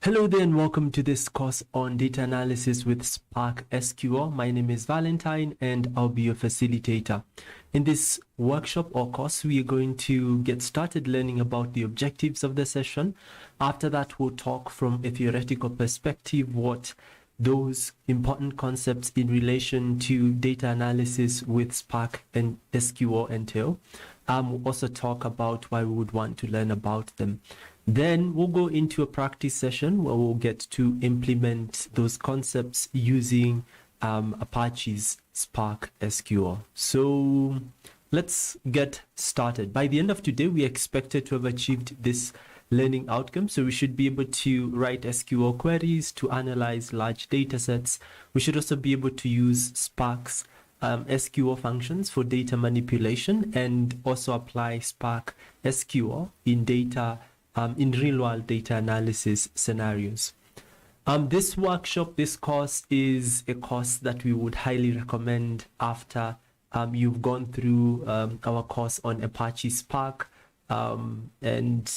Hello there and welcome to this course on data analysis with Spark SQL. My name is Valentine and I'll be your facilitator. In this workshop or course, we are going to get started learning about the objectives of the session. After that, we'll talk from a theoretical perspective what those important concepts in relation to data analysis with Spark and SQL entail. We'll also talk about why we would want to learn about them. Then we'll go into a practice session where we'll get to implement those concepts using Apache's Spark SQL. So let's get started. By the end of today, we expected to have achieved this learning outcome. So we should be able to write SQL queries to analyze large data sets. We should also be able to use Spark's SQL functions for data manipulation and also apply Spark SQL in in real-world data analysis scenarios. This workshop, this course is a course that we would highly recommend after you've gone through our course on Apache Spark, and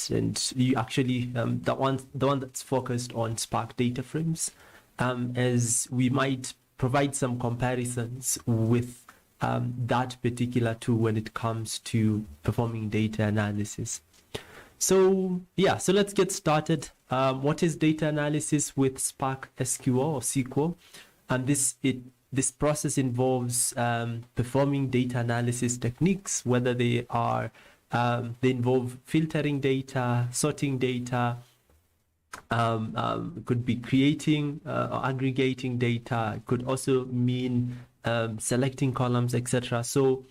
you actually the one that's focused on Spark data frames, as we might provide some comparisons with that particular tool when it comes to performing data analysis. So let's get started. What is data analysis with Spark SQL or SQL? And this process involves performing data analysis techniques, whether they involve filtering data, sorting data, could be creating or aggregating data. It could also mean selecting columns, etc. So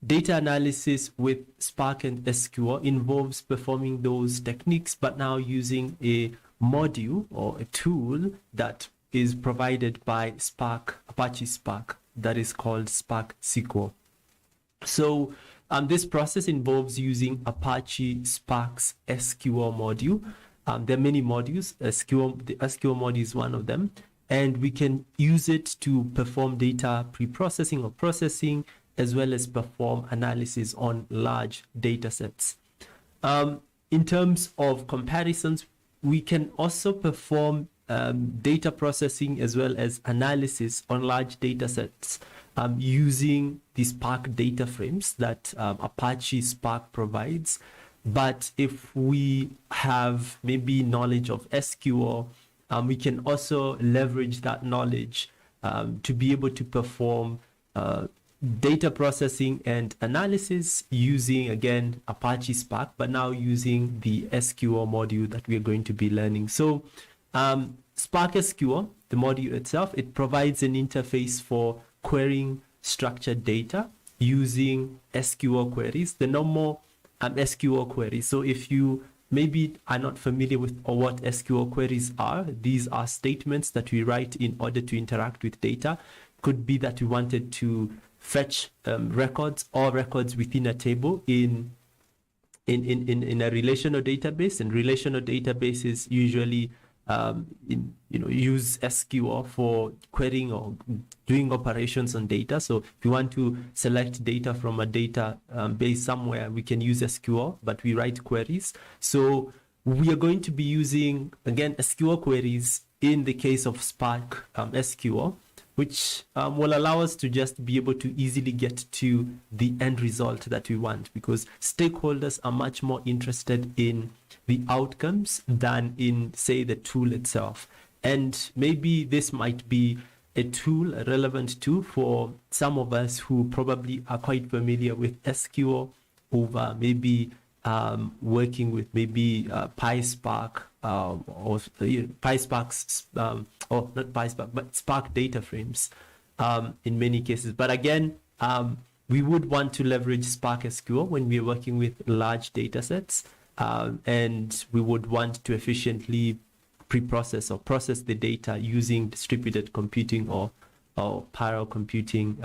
data analysis with Spark and SQL involves performing those techniques, but now using a module or a tool that is provided by Apache Spark, that is called Spark SQL. So this process involves using Apache Spark's SQL module. There are many modules. The SQL module is one of them, and we can use it to perform data pre-processing or processing, as well as perform analysis on large data sets. In terms of comparisons, we can also perform data processing as well as analysis on large data sets using the Spark data frames that Apache Spark provides. But if we have maybe knowledge of SQL, we can also leverage that knowledge to be able to perform data processing and analysis using, again, Apache Spark, but now using the SQL module that we are going to be learning. So Spark SQL, the module itself, it provides an interface for querying structured data using SQL queries, the normal SQL queries. So if you maybe are not familiar with what SQL queries are, these are statements that we write in order to interact with data. Could be that we wanted to fetch records or records within a table in a relational database, and relational databases usually use SQL for querying or doing operations on data. So if you want to select data from a data base somewhere, we can use SQL, but we write queries. So we are going to be using, again, SQL queries in the case of Spark SQL, which will allow us to just be able to easily get to the end result that we want, because stakeholders are much more interested in the outcomes than in, say, the tool itself. And maybe this might be a tool, a relevant tool for some of us who probably are quite familiar with SQL over maybe working with maybe PySpark or PySpark's or not PySpark, but Spark data frames in many cases. But again, we would want to leverage Spark SQL when we are working with large data sets, and we would want to efficiently pre-process or process the data using distributed computing or parallel computing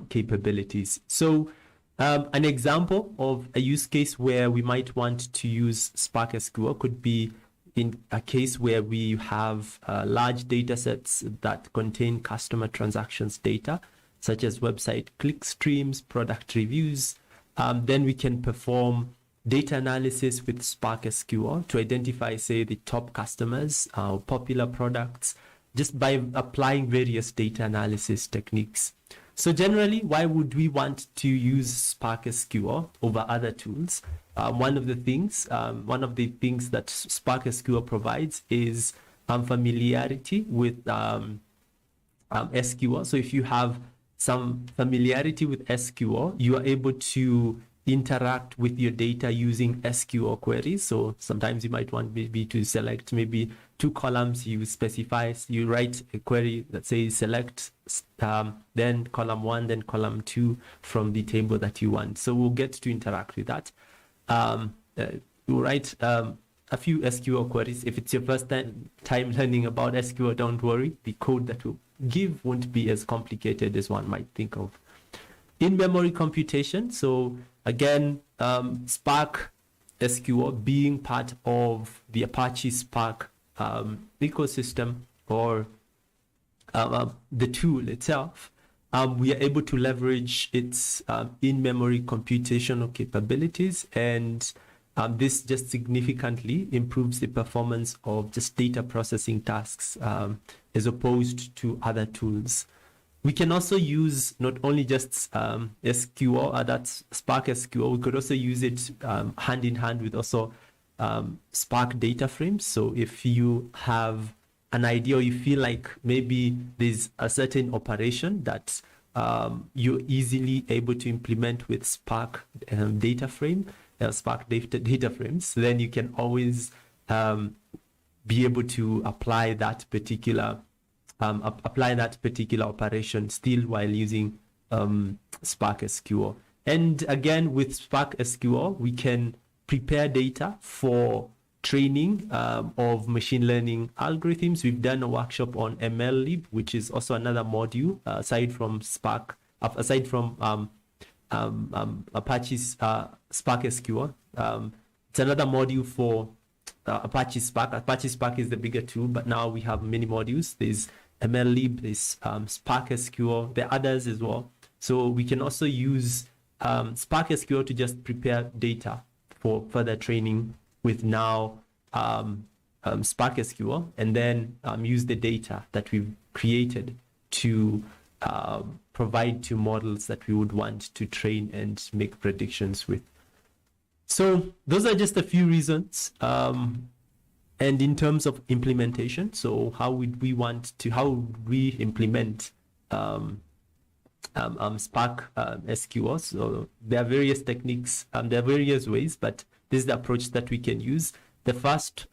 capabilities. So an example of a use case where we might want to use Spark SQL could be in a case where we have large data sets that contain customer transactions data, such as website click streams, product reviews. Then we can perform data analysis with Spark SQL to identify, say, the top customers, popular products, just by applying various data analysis techniques. So generally, why would we want to use Spark SQL over other tools? One of the things that Spark SQL provides is familiarity with SQL. So if you have some familiarity with SQL, you are able to interact with your data using SQL queries. So sometimes you might want maybe to select maybe 2 columns. You specify, you write a query that says select then column 1, then column 2 from the table that you want. So we'll get to interact with that. We'll write a few SQL queries. If it's your first time learning about SQL, don't worry. The code that we'll give won't be as complicated as one might think of. In-memory computation. So again, Spark SQL being part of the Apache Spark ecosystem, or the tool itself, we are able to leverage its in-memory computational capabilities, and this just significantly improves the performance of just data processing tasks as opposed to other tools. We can also use not only just SQL, that's Spark SQL, we could also use it hand in hand with also Spark data frames. So if you have an idea, or you feel like maybe there's a certain operation that you're easily able to implement with Spark data frame, Spark data frames, then you can always be able to apply that particular operation still while using Spark SQL. And again, with Spark SQL, we can prepare data for training of machine learning algorithms. We've done a workshop on MLlib, which is also another module aside from Spark, aside from Apache's Spark SQL. It's another module for Apache Spark. Apache Spark is the bigger tool, but now we have many modules. There's MLlib, there's Spark SQL, there are others as well. So we can also use Spark SQL to just prepare data for further training with now Spark SQL, and then use the data that we've created to provide to models that we would want to train and make predictions with. So those are just a few reasons. And in terms of implementation, so how would we implement Spark SQL? So there are various techniques, there are various ways, but this is the approach that we can use. The first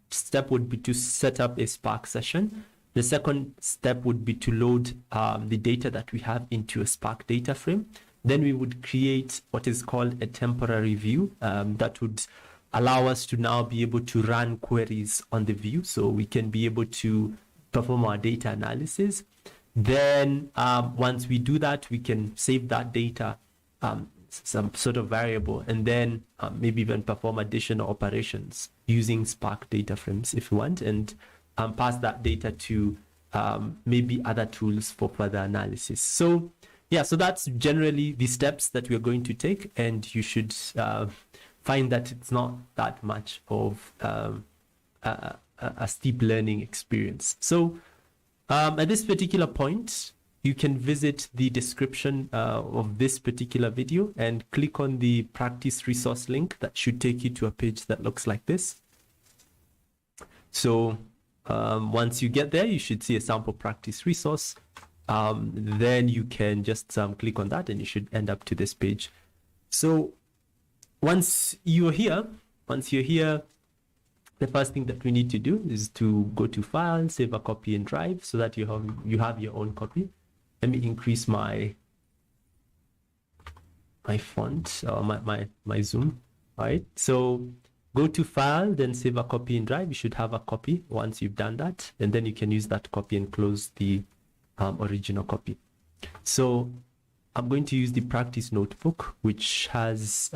step would be to set up a Spark session. The second step would be to load the data that we have into a Spark data frame. Then we would create what is called a temporary view that would allow us to now be able to run queries on the view, so we can be able to perform our data analysis. Then once we do that, we can save that data, some sort of variable, and then maybe even perform additional operations using Spark data frames if you want, and pass that data to maybe other tools for further analysis. So yeah, so that's generally the steps that we're going to take, and you should find that it's not that much of a steep learning experience. So at this particular point, you can visit the description of this particular video and click on the practice resource link that should take you to a page that looks like this. So once you get there, you should see a sample practice resource. Then you can just click on that and you should end up to this page. So once you're here, the first thing that we need to do is to go to File, save a copy in Drive, so that you have your own copy. Let me increase my font or my zoom. All right. So go to File, then save a copy in Drive. You should have a copy once you've done that, and then you can use that copy and close the original copy. So I'm going to use the practice notebook, which has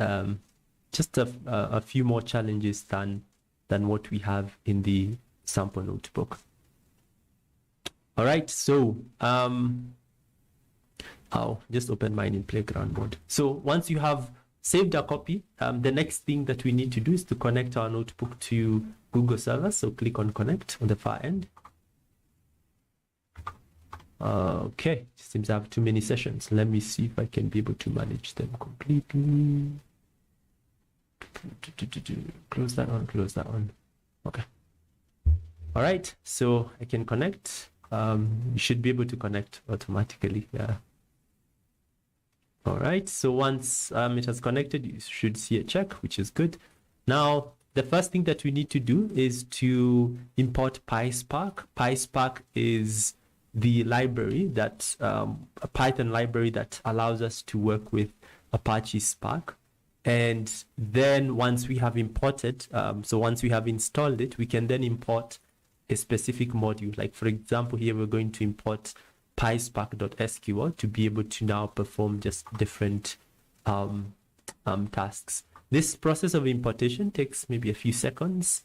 just a few more challenges than what we have in the sample notebook. All right, so I'll just open mine in playground mode. So once you have saved our copy. The next thing that we need to do is to connect our notebook to Google Server. So click on connect on the far end. Okay, seems I have too many sessions. Let me see if I can be able to manage them completely. Close that one, close that one. Okay. All right, so I can connect. You should be able to connect automatically. Yeah. All right, so once it has connected, you should see a check, which is good. Now, the first thing that we need to do is to import PySpark. PySpark is the library that, a Python library that allows us to work with Apache Spark. And then once we have imported, so once we have installed it, we can then import a specific module. Like for example, here we're going to import PySpark.SQL to be able to now perform just different tasks. This process of importation takes maybe a few seconds,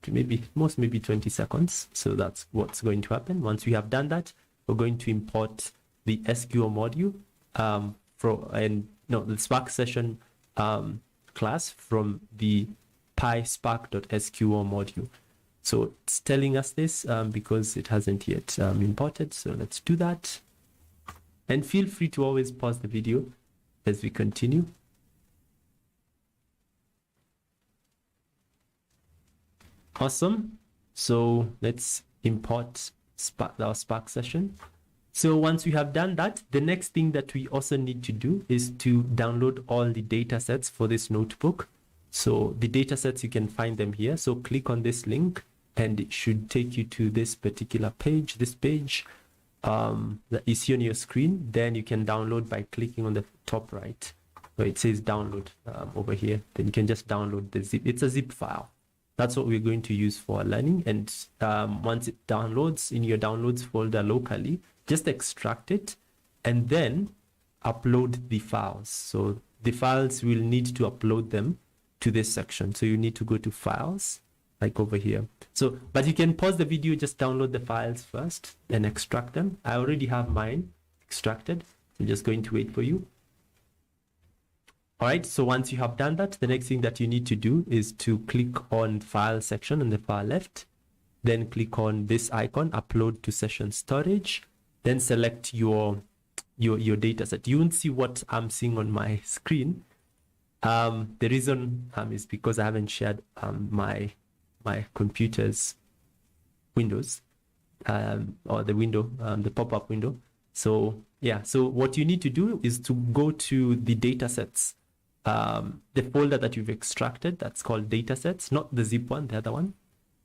maybe 20 seconds. So that's what's going to happen. Once we have done that, we're going to import the SQL module the Spark session class from the PySpark.SQL module. So it's telling us this because it hasn't yet imported. So let's do that. And feel free to always pause the video as we continue. Awesome. So let's import our Spark session. So once we have done that, the next thing that we also need to do is to download all the data sets for this notebook. So the data sets, you can find them here. So click on this link and it should take you to this particular page, this page that you see on your screen. Then you can download by clicking on the top right where it says download over here. Then you can just download the zip. It's a zip file. That's what we're going to use for learning. And once it downloads in your downloads folder locally, just extract it and then upload the files. So the files, will need to upload them to this section. So you need to go to files, like over here. So, but you can pause the video, just download the files first and extract them. I already have mine extracted. I'm just going to wait for you. All right, so once you have done that, the next thing that you need to do is to click on file section on the far left, then click on this icon, upload to session storage, then select your data set. You won't see what I'm seeing on my screen. The reason is because I haven't shared my computer's windows or the window, the pop-up window. So yeah, so what you need to do is to go to the data sets, the folder that you've extracted, that's called data sets, not the zip one, the other one.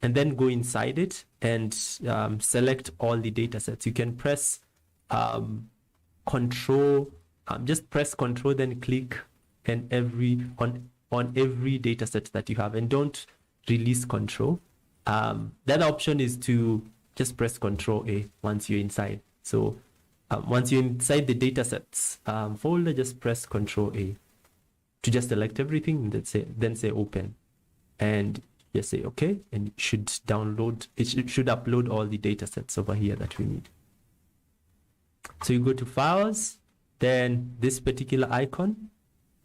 And then go inside it and select all the data sets. You can press control, just press control, then click and on every data set that you have, and don't release control. The other option is to just press Control A once you're inside. So once you're inside the data sets folder, just press Control A to just select everything, and then say open, and just say okay, and it should download. It should upload all the data sets over here that we need. So you go to files, then this particular icon,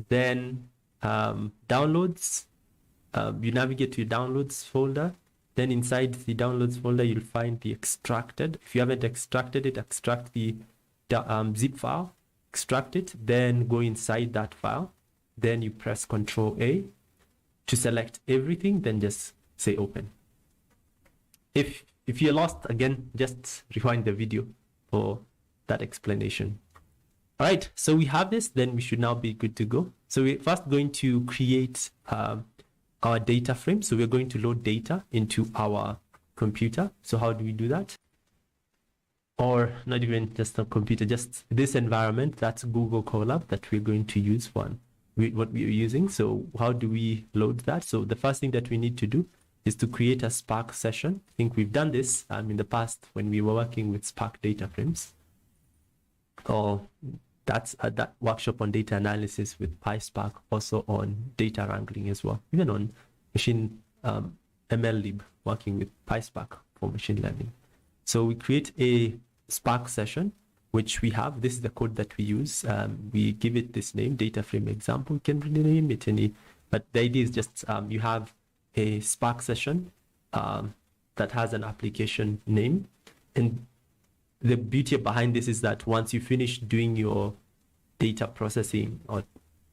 then downloads. You navigate to your downloads folder. Then inside the downloads folder, you'll find the extracted. If you haven't extracted it, extract the zip file, extract it, then go inside that file. Then you press Control A to select everything, then just say open. If you're lost, again, just rewind the video for that explanation. All right, so we have this, then we should now be good to go. So we're first going to create our data frame. So we're going to load data into our computer. So how do we do that? Or not even just a computer, just this environment, that's Google Colab that we're going to use for what we're using. So how do we load that? So the first thing that we need to do is to create a Spark session. I think we've done this in the past when we were working with Spark data frames. Or that's that workshop on data analysis with PySpark, also on data wrangling as well, even on machine MLlib, working with PySpark for machine learning. So we create a Spark session, which we have. This is the code that we use. We give it this name, data frame example. You can rename it any, but the idea is just you have a Spark session that has an application name. And the beauty behind this is that once you finish doing your data processing or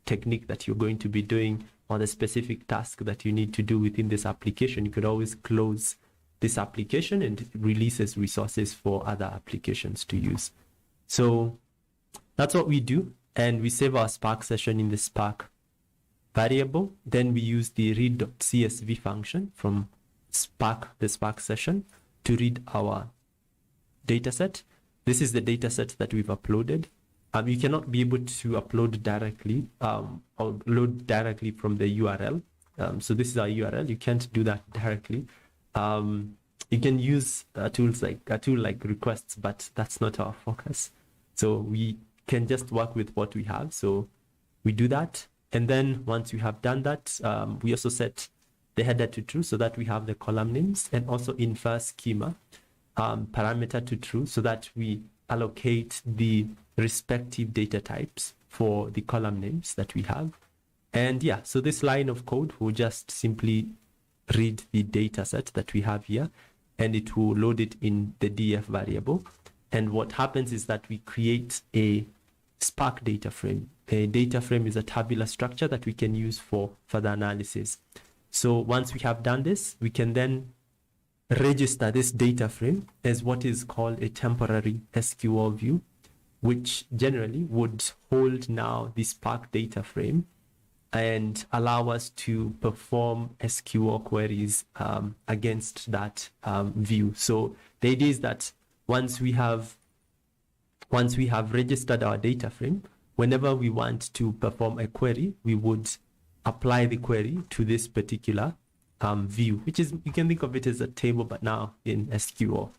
technique that you're going to be doing, or the specific task that you need to do within this application, you could always close this application and it releases resources for other applications to use. So that's what we do. And we save our Spark session in the Spark variable. Then we use the read.csv function from Spark, the Spark session, to read our dataset. This is the dataset that we've uploaded. You cannot be able to upload directly or load directly from the URL. So this is our URL. You can't do that directly. You can use a tool like requests, but that's not our focus. So we can just work with what we have. So we do that. And then once we have done that, we also set the header to true so that we have the column names, and also infer schema parameter to true so that we allocate the respective data types for the column names that we have. And yeah, so this line of code will just simply read the data set that we have here, and it will load it in the df variable. And what happens is that we create a Spark data frame. A data frame is a tabular structure that we can use for further analysis. So once we have done this, we can then register this data frame as what is called a temporary SQL view, which generally would hold now the Spark data frame and allow us to perform SQL queries against that view. So the idea is that once we have registered our data frame, whenever we want to perform a query, we would apply the query to this particular view, which is, you can think of it as a table, but now in SQL.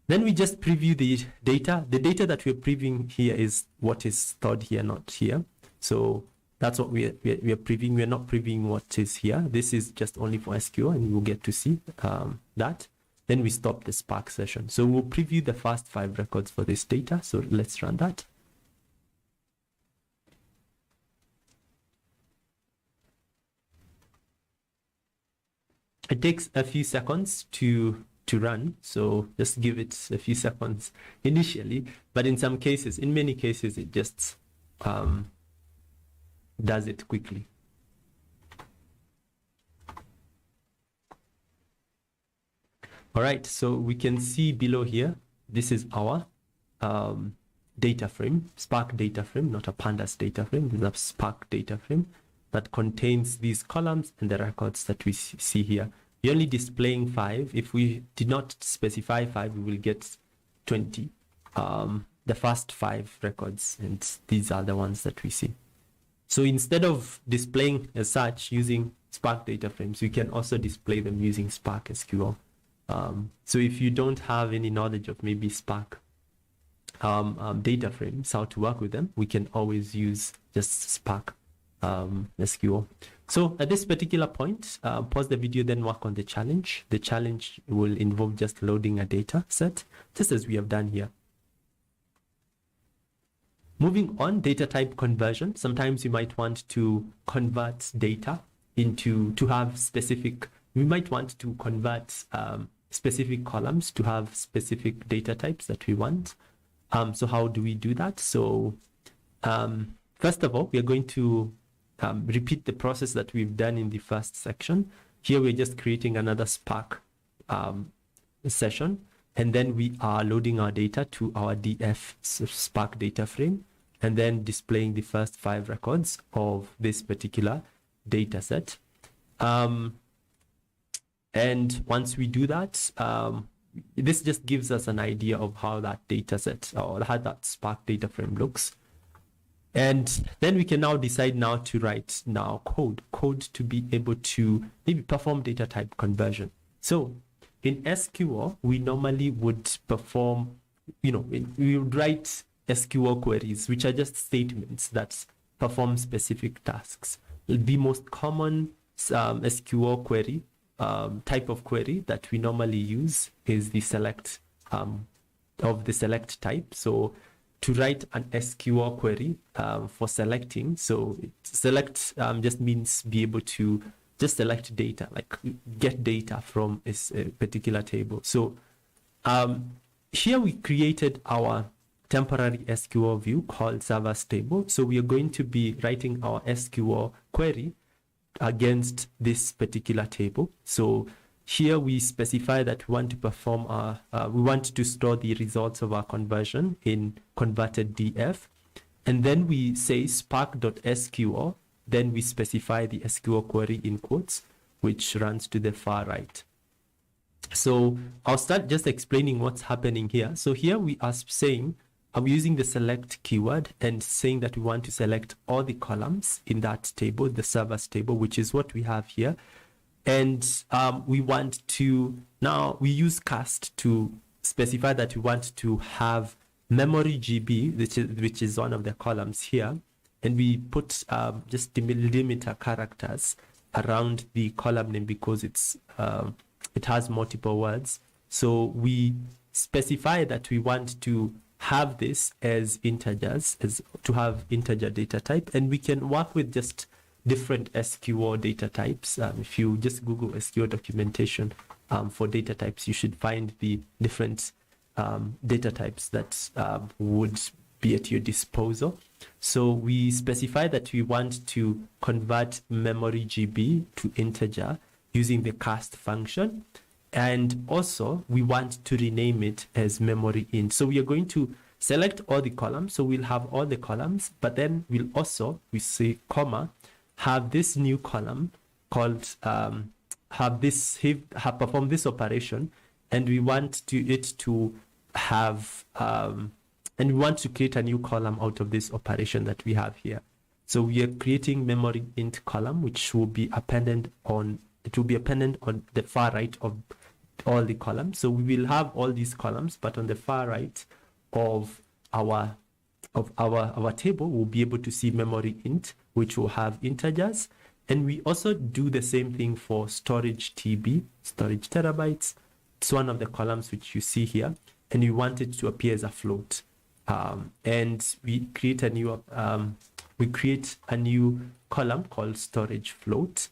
Then we just preview the data. The data that we're previewing here is what is stored here, not here. So that's what we are previewing. We're not previewing what is here. This is just only for SQL, and you'll get to see that. Then we stop the Spark session. So we'll preview the first 5 records for this data. So let's run that. It takes a few seconds to run, so just give it a few seconds initially, but in some cases, in many cases, it just does it quickly. All right, so we can see below here, this is our data frame, Spark data frame, not a Pandas data frame. This is a Spark data frame that contains these columns and the records that we see here. We're only displaying 5. If we did not specify 5, we will get 20. The first 5 records, and these are the ones that we see. So instead of displaying as such using Spark data frames, we can also display them using Spark SQL. So if you don't have any knowledge of maybe Spark data frames, how to work with them, we can always use just Spark SQL. So at this particular point, pause the video, then work on the challenge. The challenge will involve just loading a data set, just as we have done here. Moving on, data type conversion. Sometimes you might want to convert data into, to have specific, we might want to convert specific columns to have specific data types that we want. So how do we do that? So first of all, we are going to repeat the process that we've done in the first section. Here we're just creating another Spark session, and then we are loading our data to our df Spark data frame, and then displaying the first 5 records of this particular data set. And once we do that, this just gives us an idea of how that data set or how that Spark data frame looks. And then we can now decide now to write now code to be able to maybe perform data type conversion. So in SQL, we normally would perform, we would write SQL queries, which are just statements that perform specific tasks. The most common SQL query type of query that we normally use is the select of the select type. So to write an SQL query for selecting, so select just means be able to just select data, like get data from a particular table. So here we created our temporary SQL view called servers table. So we are going to be writing our SQL query against this particular table. So here we specify that we want to perform we want to store the results of our conversion in converted DF. And then we say spark.sql. Then we specify the SQL query in quotes, which runs to the far right. So I'll start just explaining what's happening here. So here we are saying, I'm using the select keyword and saying that we want to select all the columns in that table, the servers table, which is what we have here. And we want to, now we use cast to specify that we want to have memory GB, which is one of the columns here. And we put just delimiter characters around the column name because it has multiple words. So we specify that we want to have this as integers, as to have integer data type, and we can work with just different SQL data types. If you just Google SQL documentation for data types, you should find the different data types that would be at your disposal. So we specify that we want to convert memory GB to integer using the cast function. And also we want to rename it as memory int. So we are going to select all the columns. So we'll have all the columns, but then we'll also, we say comma, have this new column called, perform this operation. And we want it to have, and we want to create a new column out of this operation that we have here. So we are creating memory int column, which will be appended on, it will be appended on the far right of all the columns. So we will have all these columns, but on the far right of our table, we'll be able to see memory int, which will have integers. And we also do the same thing for storage TB, storage terabytes. It's one of the columns which you see here, and we want it to appear as a float. And we create a new column called storage float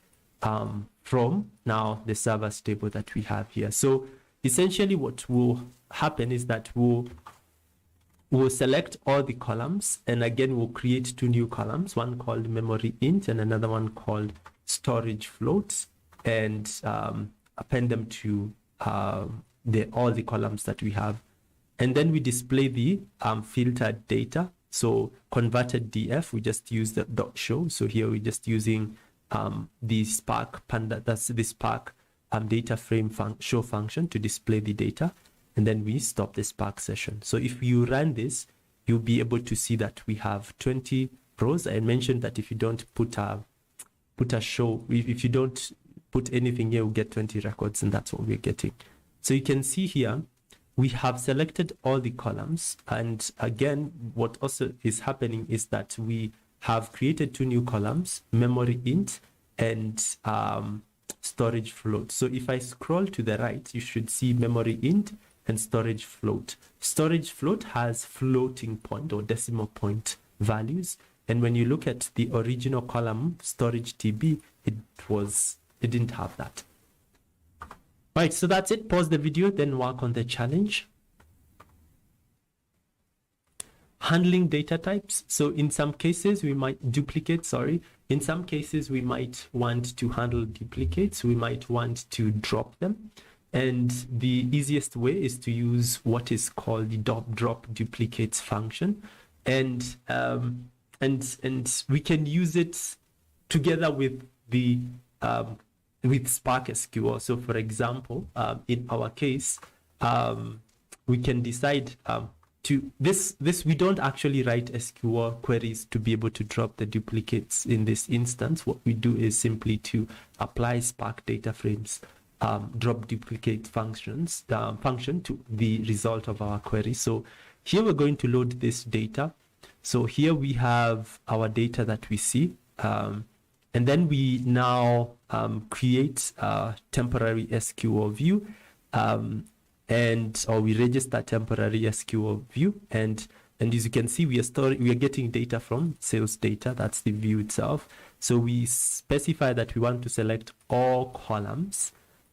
from now the servers table that we have here. So essentially what will happen is that we'll select all the columns, and again we'll create two new columns, one called memory int and another one called storage float, and append them to all the columns that we have. And then we display the filtered data. So converted DF, we just use the dot show. So here we're just using the Spark Panda, that's the Spark data frame show function to display the data. And then we stop the Spark session. So if you run this, you'll be able to see that we have 20 rows. I mentioned that if you don't put a show, if you don't put anything here, you'll get 20 records, and that's what we're getting. So you can see here, we have selected all the columns. And again, what also is happening is that we have created two new columns, memory int and storage float. So if I scroll to the right, you should see memory int and storage float. Storage float has floating point or decimal point values. And when you look at the original column, storage TB, it didn't have that. Right, so that's it. Pause the video, then work on the challenge. Handling data types. So in some cases, we might in some cases, we might want to handle duplicates. We might want to drop them. And the easiest way is to use what is called the drop duplicates function. And we can use it together with the with Spark SQL. So for example, in our case, we can decide to this we don't actually write SQL queries to be able to drop the duplicates in this instance. What we do is simply to apply Spark data frames drop duplicate function to the result of our query. So here we're going to load this data. So here we have our data that we see. And then we now create a temporary SQL view. or we register temporary SQL view, and as you can see, we are getting data from sales data. That's the view itself. So we specify that we want to select all columns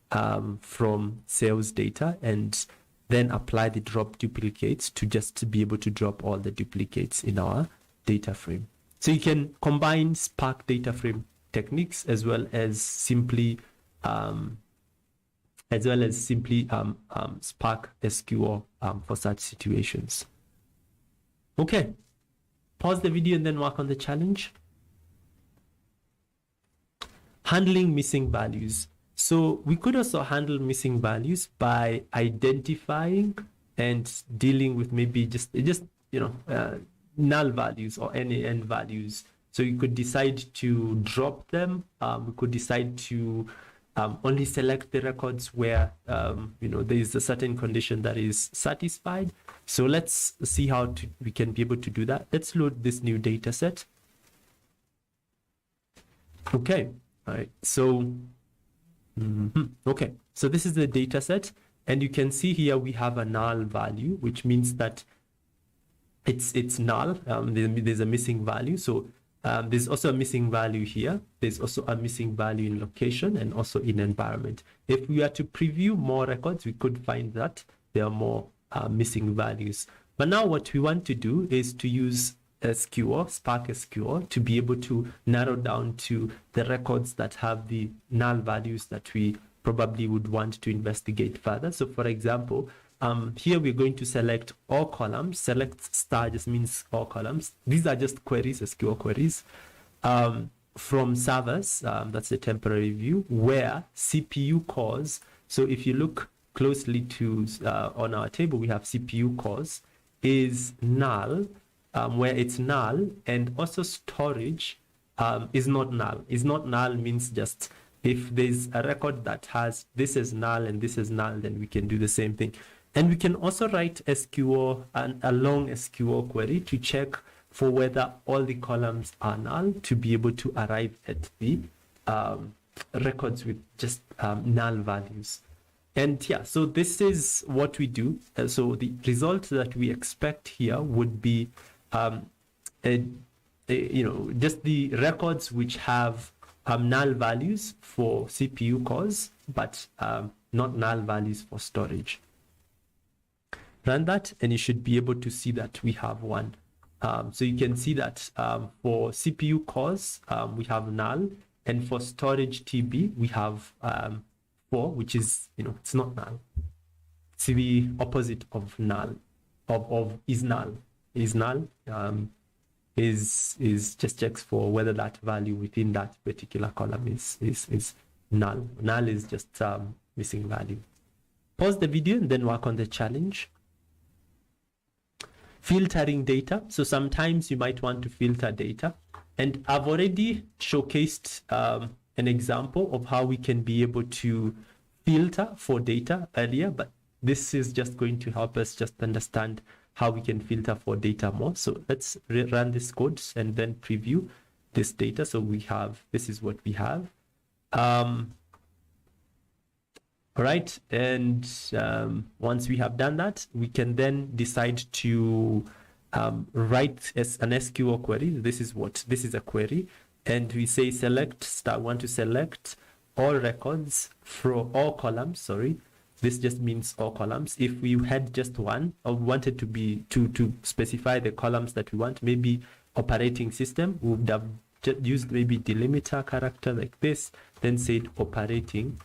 from sales data, and then apply the drop duplicates to just be able to drop all the duplicates in our data frame. So you can combine Spark data frame techniques as well as simply Spark SQL for such situations. Okay, pause the video and then work on the challenge. Handling missing values. So we could also handle missing values by identifying and dealing with maybe just null values or NaN values. So you could decide to drop them. We could decide to only select the records where there is a certain condition that is satisfied. So let's see how we can be able to do that. Let's load this new data set. Okay, all right. So okay, so this is the data set, and you can see here we have a null value, which means that it's null. There's a missing value. So there's also a missing value here. There's also a missing value in location and also in environment. If we are to preview more records, we could find that there are more missing values. But now what we want to do is to use SQL, Spark SQL, to be able to narrow down to the records that have the null values that we probably would want to investigate further. So for example, here we're going to select all columns. Select star just means all columns. These are just queries, SQL queries, from servers. That's the temporary view where CPU cores. So if you look closely to on our table, we have CPU cores is null, where it's null, and also storage is not null. Is not null means just if there's a record that has this is null and this is null, then we can do the same thing. And we can also write SQL and a long SQL query to check for whether all the columns are null, to be able to arrive at the records with just null values. And yeah, so this is what we do. So the result that we expect here would be just the records which have null values for CPU cores, but not null values for storage. Run that, and you should be able to see that we have one. So you can see that for CPU cores, we have null, and for storage TB, we have 4, which is, it's not null. It's the opposite of null, of is null. Is null is just checks for whether that value within that particular column is null. Null is just missing value. Pause the video and then work on the challenge. Filtering data. So sometimes you might want to filter data, and I've already showcased an example of how we can be able to filter for data earlier, but this is just going to help us just understand how we can filter for data more. So let's run this code and then preview this data. So we have, this is what we have. All right, and once we have done that, we can then decide to write an SQL query. This is a query, and we say select star. Want to select all records from all columns. Sorry, this just means all columns. If we had just one, or wanted to be to specify the columns that we want, maybe operating system, we would have used maybe delimiter character like this, then said operating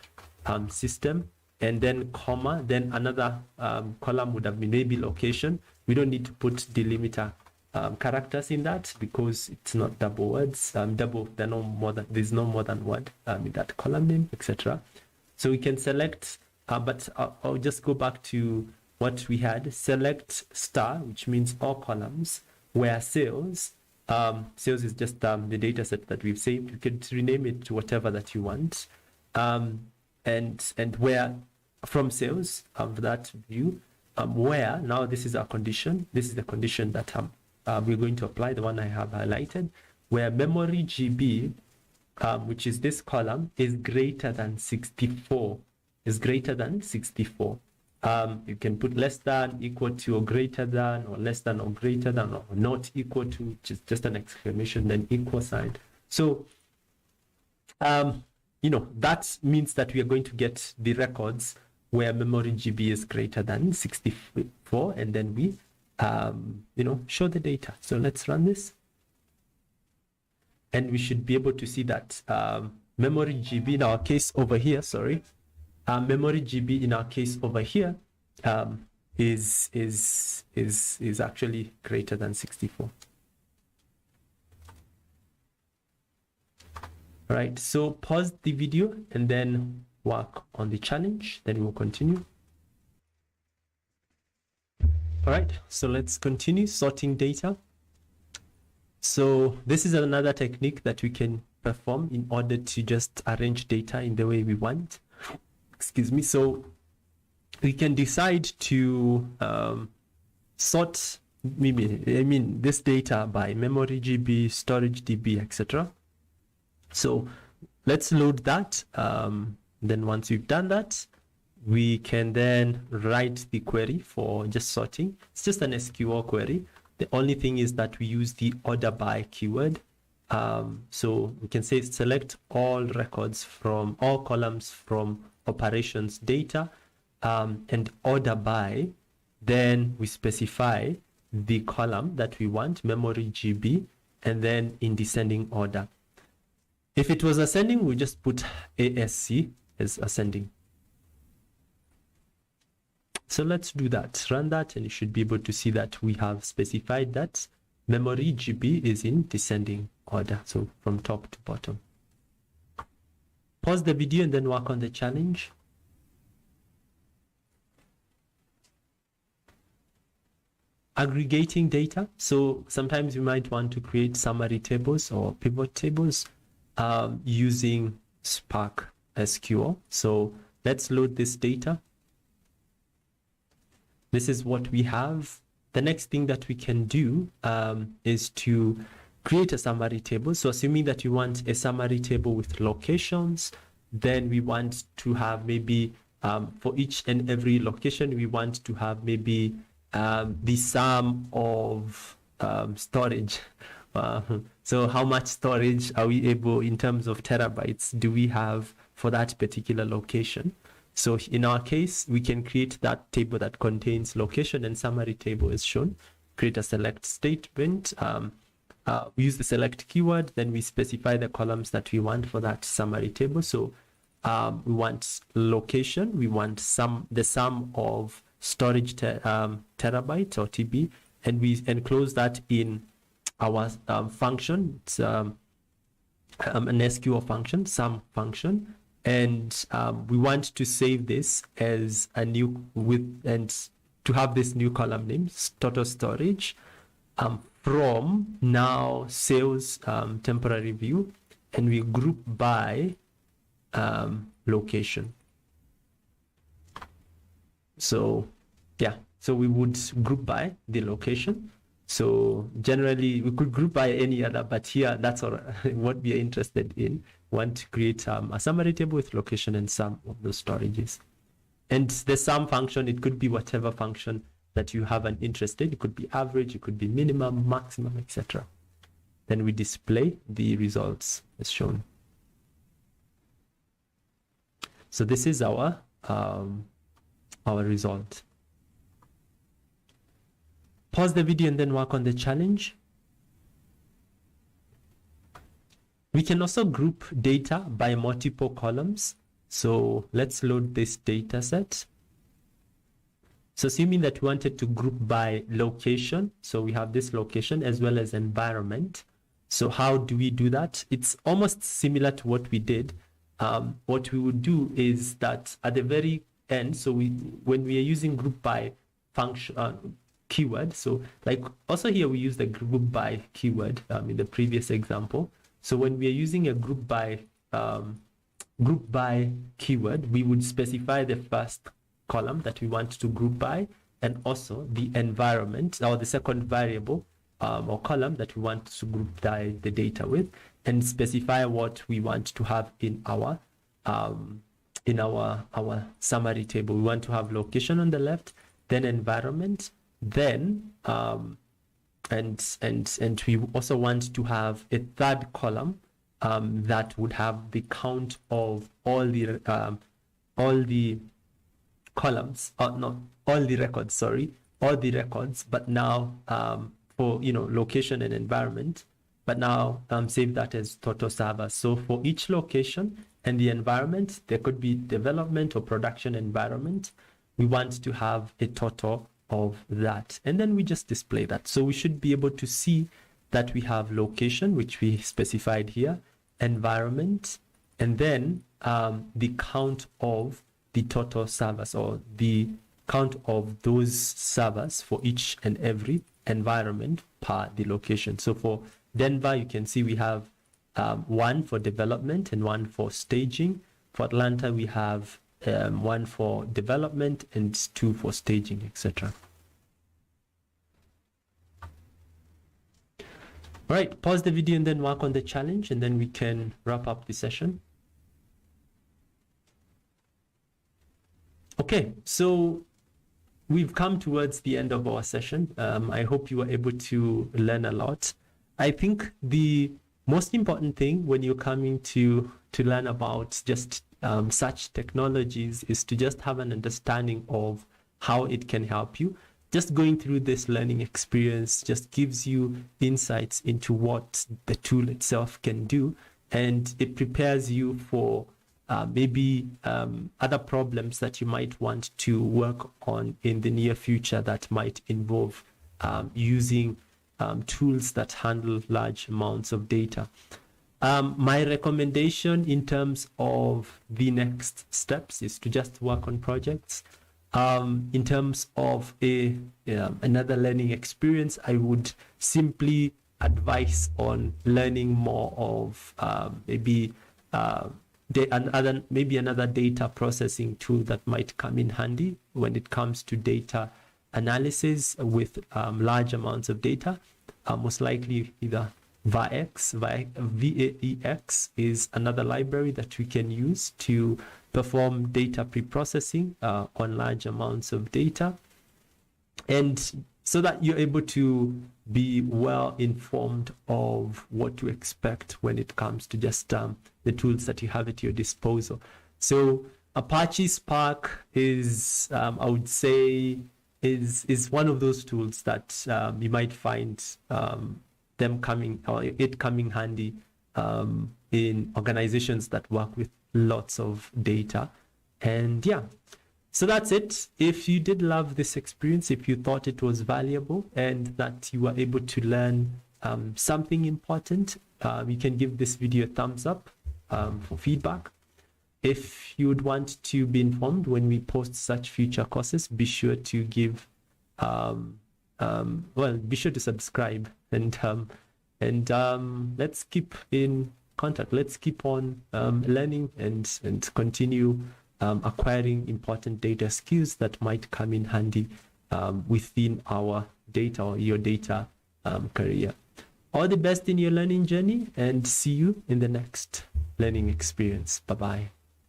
system, and then comma, then another column would have been maybe location. We don't need to put delimiter characters in that because it's not double words. There's no more than one in that column name, etc. So we can select, but I'll just go back to what we had. Select star, which means all columns, where sales is just the data set that we've saved. You can rename it to whatever that you want. And where from sales of that view, where now this is our condition. This is the condition that we're going to apply, the one I have highlighted, where memory GB, which is this column, is greater than 64. Is greater than 64. You can put less than, equal to, or greater than, or less than, or greater than, or not equal to, just an exclamation, then equal sign. So, that means that we are going to get the records where memory GB is greater than 64, and then we, show the data. So let's run this. And we should be able to see that memory GB in our case over here, memory GB in our case over here is actually greater than 64. All right, so pause the video and then work on the challenge, then we'll continue. All right, so let's continue sorting data. So this is another technique that we can perform in order to just arrange data in the way we want. Excuse me. So we can decide to sort this data by memory GB, storage DB, etc. So let's load that. Then once we've done that, we can then write the query for just sorting. It's just an SQL query. The only thing is that we use the order by keyword. So we can say select all records from all columns from operations data and order by. Then we specify the column that we want, memory GB, and then in descending order. If it was ascending, we just put ASC as ascending. So let's do that, run that, and you should be able to see that we have specified that memory GB is in descending order, so from top to bottom. Pause the video and then work on the challenge. Aggregating data. So sometimes you might want to create summary tables or pivot tables using Spark SQL. So let's load this data. This is what we have. The next thing that we can do is to create a summary table. So assuming that you want a summary table with locations, then we want to have maybe for each and every location, we want to have maybe the sum of storage. So how much storage are we able, in terms of terabytes, do we have for that particular location? So in our case, we can create that table that contains location, and summary table is shown. Create a select statement. We use the select keyword, then we specify the columns that we want for that summary table. So we want location, we want the sum of storage terabyte or TB, and we enclose that in our function. It's an SQL function, sum function. And we want to save this as a new and to have this new column name, total storage, from now sales temporary view, and we group by location. So yeah, so we would group by the location. So generally we could group by any other, but here that's what we are interested in. Want to create a summary table with location and sum of those storages. And the sum function, it could be whatever function that you have an interest in. It could be average, it could be minimum, maximum, etc. Then we display the results as shown. So this is our result. Pause the video and then work on the challenge. We can also group data by multiple columns. So let's load this data set. So assuming that we wanted to group by location, so we have this location as well as environment. So how do we do that? It's almost similar to what we did. What we would do is that at the very end, so when we are using group by function keyword, so like also here we use the group by keyword in the previous example. So when we are using a group by keyword, we would specify the first column that we want to group by, and also the environment or the second variable or column that we want to group by the data with, and specify what we want to have in our in our summary table. We want to have location on the left, then environment, then and we also want to have a third column that would have the count of all the columns, not all the records, sorry, all the records, but now for location and environment, but now save that as total servers. So for each location and the environment, there could be development or production environment. We want to have a total of that, and then we just display that. So we should be able to see that we have location, which we specified here, environment, and then the count of the total servers, or the count of those servers for each and every environment per the location. So for Denver, you can see we have one for development and one for staging. For Atlanta, we have one for development and two for staging, etc. All right, pause the video and then work on the challenge, and then we can wrap up the session. Okay, so we've come towards the end of our session. I hope you were able to learn a lot. I think the most important thing when you're coming to learn about just such technologies is to just have an understanding of how it can help you. Just going through this learning experience just gives you insights into what the tool itself can do, and it prepares you for maybe other problems that you might want to work on in the near future that might involve using tools that handle large amounts of data. My recommendation in terms of the next steps is to just work on projects. In terms of another learning experience, I would simply advise on learning more of maybe another data processing tool that might come in handy when it comes to data analysis with large amounts of data. Most likely either VAEX is another library that we can use to perform data pre-processing on large amounts of data, and so that you're able to be well informed of what to expect when it comes to just the tools that you have at your disposal. So Apache Spark is, I would say, is one of those tools that you might find it coming handy in organizations that work with lots of data. And yeah, so that's it. If you did love this experience, if you thought it was valuable and that you were able to learn something important, you can give this video a thumbs up for feedback. If you would want to be informed when we post such future courses, be sure to give be sure to subscribe, and let's keep in contact. Let's keep on learning and continue acquiring important data skills that might come in handy within our data or your data career. All the best in your learning journey, and see you in the next learning experience. Bye-bye.